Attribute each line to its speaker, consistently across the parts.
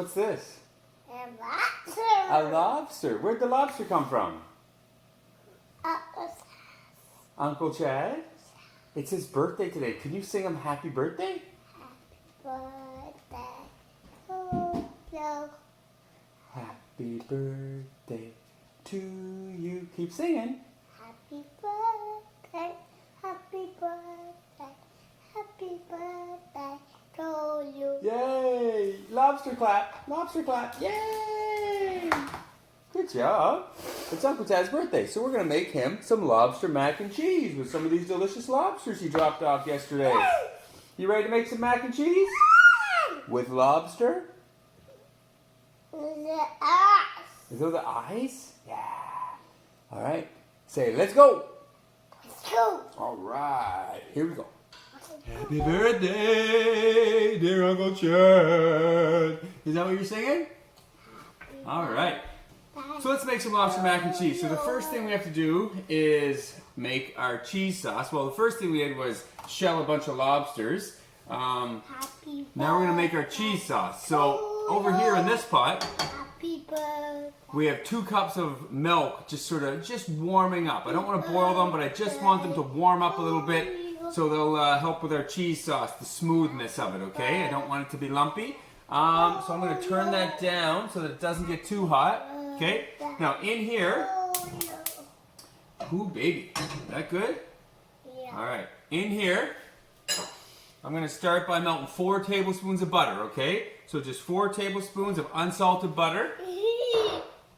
Speaker 1: what's this?
Speaker 2: A lobster.
Speaker 1: A lobster. Where'd the lobster come from? Uncle Chad? It's his birthday today. Can you sing him happy birthday?
Speaker 2: Birthday to you.
Speaker 1: Happy birthday to you. Keep singing.
Speaker 2: Happy birthday, happy birthday, happy birthday to you.
Speaker 1: Yay! Lobster clap. Lobster clap. Yay! Good job. It's Uncle Tad's birthday, so we're going to make him some lobster mac and cheese with some of these delicious lobsters he dropped off yesterday. You ready to make some mac and cheese? With lobster?
Speaker 2: The eyes.
Speaker 1: Is those the eyes? Yeah. All right. Say, let's go.
Speaker 2: Let's go.
Speaker 1: All right. Here we go. Happy birthday, dear Uncle Chad. Is that what you're singing? All right. So let's make some lobster mac and cheese. So the first thing we have to do is make our cheese sauce. Well, the first thing we did was shell a bunch of lobsters. Now we're going to make our cheese sauce. So over here in this pot,
Speaker 2: Happy birthday.
Speaker 1: we have 2 cups of milk just warming up. I don't want to boil them, but I just want them to warm up a little bit so they'll help with our cheese sauce, the smoothness of it, okay? I don't want it to be lumpy. So I'm going to turn that down so that it doesn't get too hot, okay? Now in here, ooh baby, is that good?
Speaker 2: Yeah.
Speaker 1: All right, in here, I'm going to start by melting 4 tablespoons of butter, okay? So just 4 tablespoons of unsalted butter.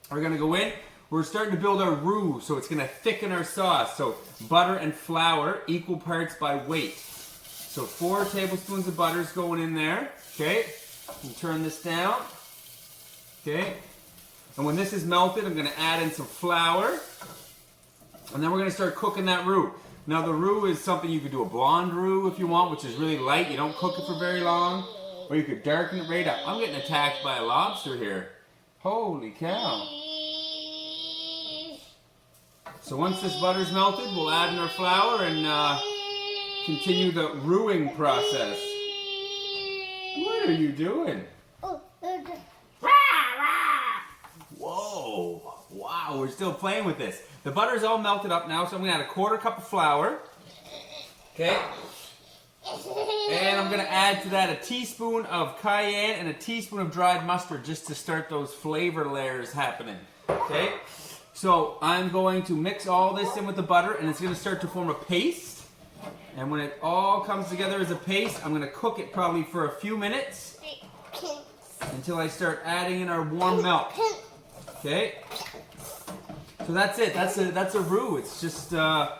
Speaker 1: We're going to go in. We're starting to build our roux, so it's going to thicken our sauce. So butter and flour, equal parts by weight. So 4 tablespoons of butter is going in there, okay? And turn this down, okay? And when this is melted, I'm going to add in some flour. And then we're going to start cooking that roux. Now the roux is something you could do a blonde roux if you want, which is really light. You don't cook it for very long. Or you could darken it right up. I'm getting attacked by a lobster here. Holy cow. So once this butter's melted, we'll add in our flour and continue the roux-ing process. What are you doing? Whoa. Wow, we're still playing with this. The butter's all melted up now, so I'm going to add a 1/4 cup of flour. Okay. And I'm going to add to that a teaspoon of cayenne and a teaspoon of dried mustard just to start those flavor layers happening. Okay. So I'm going to mix all this in with the butter and it's going to start to form a paste. And when it all comes together as a paste, I'm going to cook it probably for a few minutes until I start adding in our warm milk. Okay. So that's it. That's a roux. It's just yeah,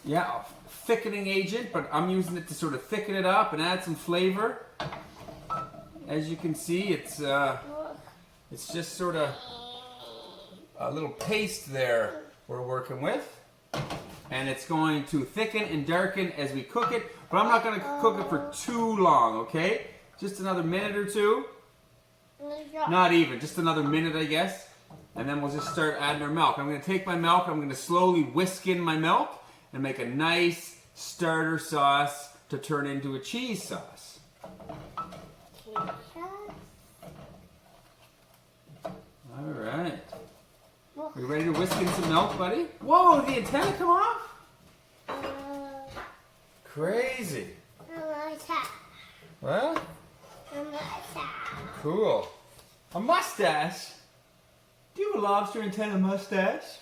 Speaker 1: a thickening agent, but I'm using it to sort of thicken it up and add some flavor. As you can see, it's just sort of a little paste there we're working with. And it's going to thicken and darken as we cook it, but I'm not going to cook it for too long, okay? Just another minute or two. Not even, just another minute, I guess. And then we'll just start adding our milk. I'm going to take my milk, I'm going to slowly whisk in my milk and make a nice starter sauce to turn into a cheese sauce. All right. Are you ready to whisk in some milk, buddy? Whoa, did the antenna come off? Crazy. What? Cool. A mustache? Do you have a lobster antenna mustache?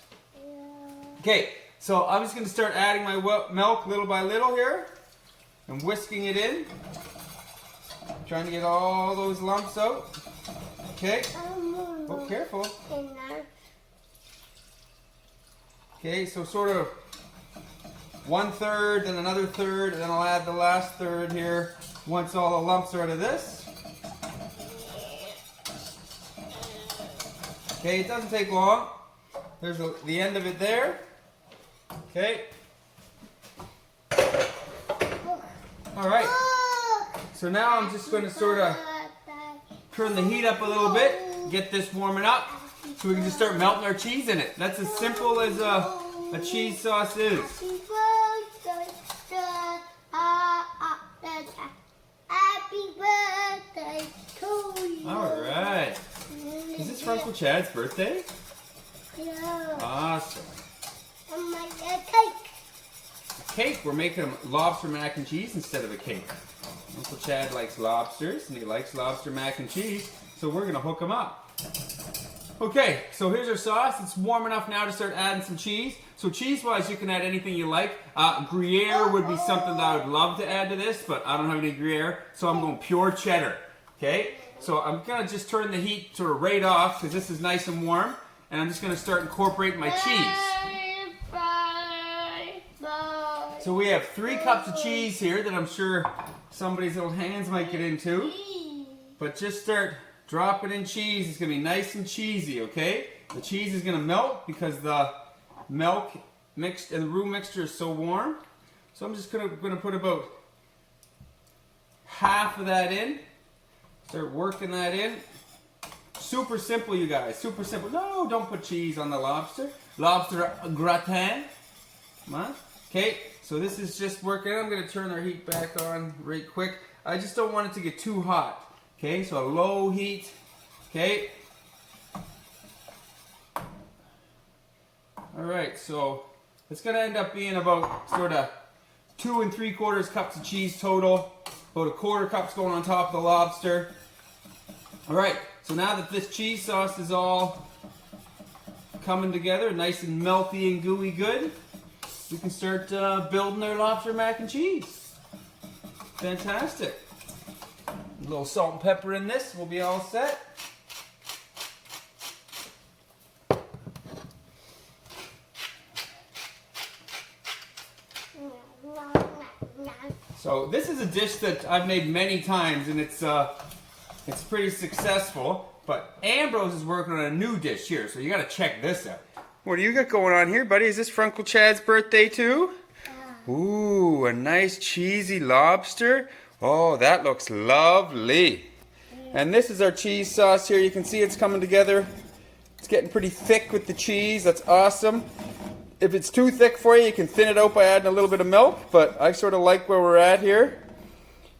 Speaker 1: Okay, so I'm just going to start adding my milk little by little here. And whisking it in. Trying to get all those lumps out. Okay. Oh, careful. Okay, so sort of 1/3, then another third, and then I'll add the last third here once all the lumps are out of this. Okay, it doesn't take long. There's the end of it there. Okay. All right. So now I'm just going to sort of turn the heat up a little bit, get this warming up, so we can just start melting our cheese in it. That's as simple as a cheese sauce is.
Speaker 2: Happy birthday to you.
Speaker 1: All right. Uncle Chad's birthday?
Speaker 2: Yeah.
Speaker 1: Awesome.
Speaker 2: And my cake.
Speaker 1: Cake, we're making him lobster mac and cheese instead of a cake. Uncle Chad likes lobsters and he likes lobster mac and cheese, so we're gonna hook him up. Okay, so here's our sauce. It's warm enough now to start adding some cheese. So cheese-wise, you can add anything you like. Gruyere would be something that I would love to add to this, but I don't have any Gruyere, so I'm going pure cheddar. Okay, so I'm gonna just turn the heat sort of right off because this is nice and warm, and I'm just gonna start incorporating my cheese. So we have 3 cups of cheese here that I'm sure somebody's little hands might get into. But just start dropping in cheese. It's going to be nice and cheesy, okay? The cheese is going to melt because the milk mixed and the roux mixture is so warm. So I'm just going to put about half of that in. Start working that in. Super simple, you guys. Super simple. No, don't put cheese on the lobster. Lobster gratin. Come on. Okay, so this is just working. I'm going to turn our heat back on right quick. I just don't want it to get too hot. Okay, so a low heat. Okay. Alright, so it's going to end up being about sort of 2 3/4 cups of cheese total. About 1/4 cup's going on top of the lobster. Alright, so now that this cheese sauce is all coming together, nice and melty and gooey good, we can start building our lobster mac and cheese. Fantastic. A little salt and pepper in this, we'll be all set. So this is a dish that I've made many times, and it's pretty successful. But Ambrose is working on a new dish here, so you got to check this out. What do you got going on here, buddy? Is this for Uncle Chad's birthday too? Ooh, a nice cheesy lobster. Oh, that looks lovely. And this is our cheese sauce here. You can see it's coming together. It's getting pretty thick with the cheese. That's awesome. If it's too thick for you, you can thin it out by adding a little bit of milk, but I sort of like where we're at here.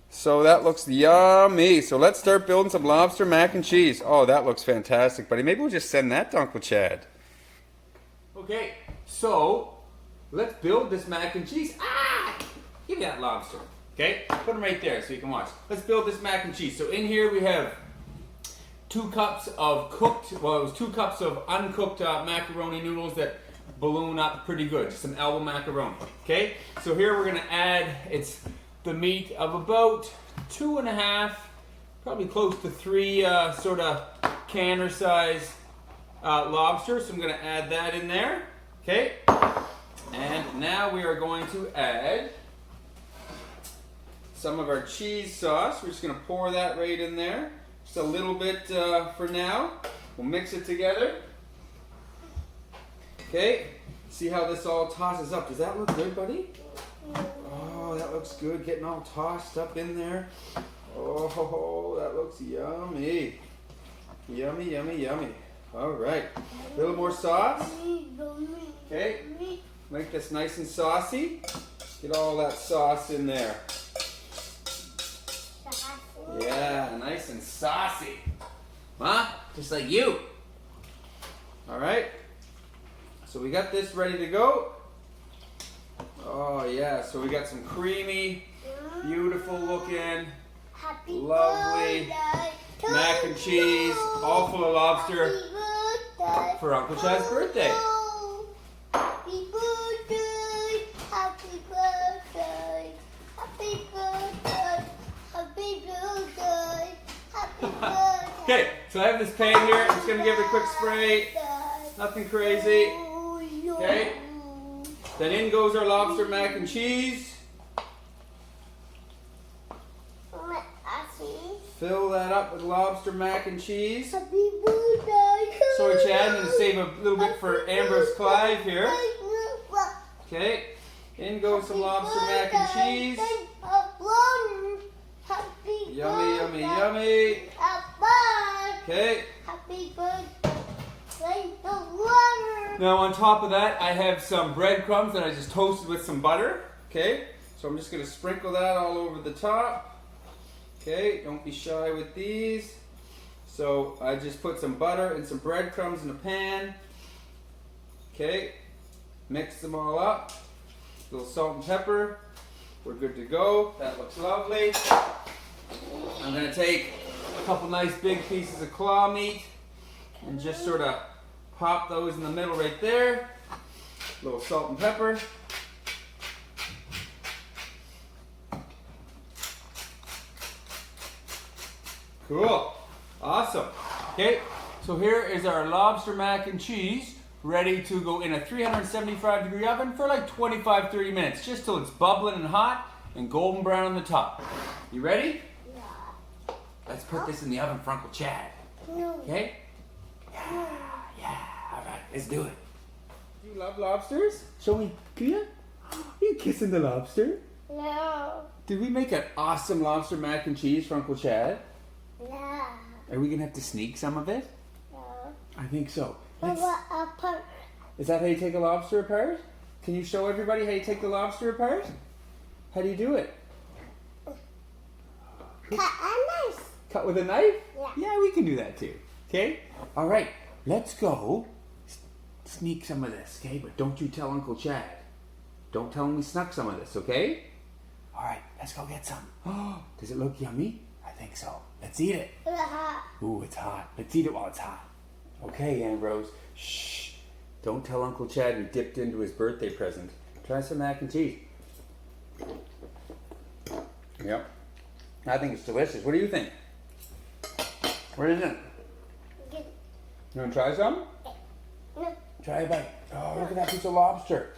Speaker 1: So that looks yummy. So let's start building some lobster mac and cheese. Oh, that looks fantastic, buddy. Maybe we'll just send that to Uncle Chad. Okay, so let's build this mac and cheese. Ah! Give me that lobster. Okay, put them right there so you can watch. Let's build this mac and cheese. So in here we have 2 cups of cooked, well it was 2 cups of uncooked macaroni noodles that balloon up pretty good. Just some elbow macaroni. Okay, so here we're gonna add, it's the meat of about 2 1/2, probably close to 3 sort of canner size lobster. So I'm gonna add that in there. Okay, and now we are going to add some of our cheese sauce. We're just going to pour that right in there. Just a little bit for now. We'll mix it together. Okay, see how this all tosses up. Does that look good, buddy? Oh, that looks good. Getting all tossed up in there. Oh, that looks yummy. Yummy, yummy, yummy. All right, a little more sauce. Okay, make this nice and saucy. Get all that sauce in there. Yeah, nice and saucy. Huh? Just like you. Alright. So we got this ready to go. Oh yeah, so we got some creamy, beautiful looking, lovely mac and cheese, all full of lobster for Uncle Chad's birthday.
Speaker 2: Happy birthday, happy birthday, happy birthday. Happy birthday, happy birthday.
Speaker 1: Okay, so I have this pan here. I'm just going to give it a quick spray. Nothing crazy. Okay. Then in goes our lobster mac and cheese. Fill that up with lobster mac and cheese.
Speaker 2: Happy birthday.
Speaker 1: Sorry, Chad, I'm going to save a little bit for Ambrose Clive here. Okay. In goes some lobster mac and cheese. Yummy, yummy, yummy. Okay.
Speaker 2: Happy birthday, the water.
Speaker 1: Now on top of that, I have some breadcrumbs that I just toasted with some butter. Okay. So I'm just going to sprinkle that all over the top. Okay. Don't be shy with these. So I just put some butter and some breadcrumbs in a pan. Okay, mix them all up. A little salt and pepper. We're good to go. That looks lovely. I'm gonna take a couple nice big pieces of claw meat and just sort of pop those in the middle right there. A little salt and pepper. Cool. Awesome. Okay, so here is our lobster mac and cheese ready to go in a 375-degree oven for like 25-30 minutes, just till it's bubbling and hot and golden brown on the top. You ready?
Speaker 2: Yeah.
Speaker 1: Let's put this in the oven for Uncle Chad.
Speaker 2: No.
Speaker 1: Okay? Yeah. All right, let's do it. You love lobsters? Show me, Kia. Are you kissing the lobster?
Speaker 2: No.
Speaker 1: Did we make an awesome lobster mac and cheese for Uncle Chad?
Speaker 2: No.
Speaker 1: Are we gonna have to sneak some of it?
Speaker 2: No.
Speaker 1: I think so.
Speaker 2: But
Speaker 1: Let's-
Speaker 2: what apart?
Speaker 1: Is that how you take a lobster apart? Can you show everybody how you take the lobster apart? How do you do it?
Speaker 2: Cut a knife.
Speaker 1: Cut with a knife?
Speaker 2: Yeah.
Speaker 1: Yeah, we can do that too. Okay? All right, let's go sneak some of this, okay? But don't you tell Uncle Chad. Don't tell him we snuck some of this, okay? All right, let's go get some. Oh, does it look yummy? I think so. Let's eat it. Ooh, it's hot. Let's eat it while it's hot. Okay, Ambrose. Shh. Don't tell Uncle Chad we dipped into his birthday present. Try some mac and cheese. Yep. I think it's delicious. What do you think? What is it? You want to try some?
Speaker 2: No.
Speaker 1: Try a bite. Oh, look at that piece of lobster.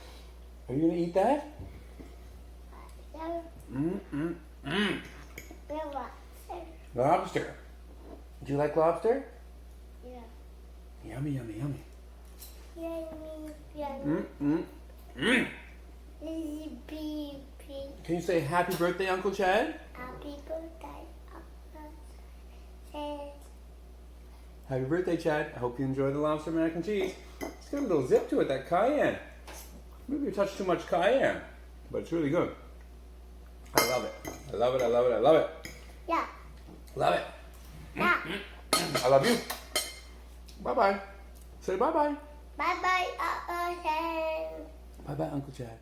Speaker 1: Are you going to eat that?
Speaker 2: No.
Speaker 1: Mm-mm-mm.
Speaker 2: No.
Speaker 1: Lobster. Do you like lobster?
Speaker 2: Yeah.
Speaker 1: Yummy, yummy, yummy.
Speaker 2: Yummy.
Speaker 1: Mm-mm-mm.
Speaker 2: Baby.
Speaker 1: Can you say happy birthday, Uncle Chad?
Speaker 2: Happy birthday, Uncle.
Speaker 1: Happy birthday, Chad. I hope you enjoy the lobster mac and cheese. It's got a little zip to it, that cayenne. Maybe you touched too much cayenne, but it's really good. I love it. I love it, I love it, I love it.
Speaker 2: Yeah.
Speaker 1: Love it.
Speaker 2: Yeah.
Speaker 1: I love you. Bye-bye. Say bye-bye.
Speaker 2: Bye bye, Uncle.
Speaker 1: Bye-bye, Uncle Chad.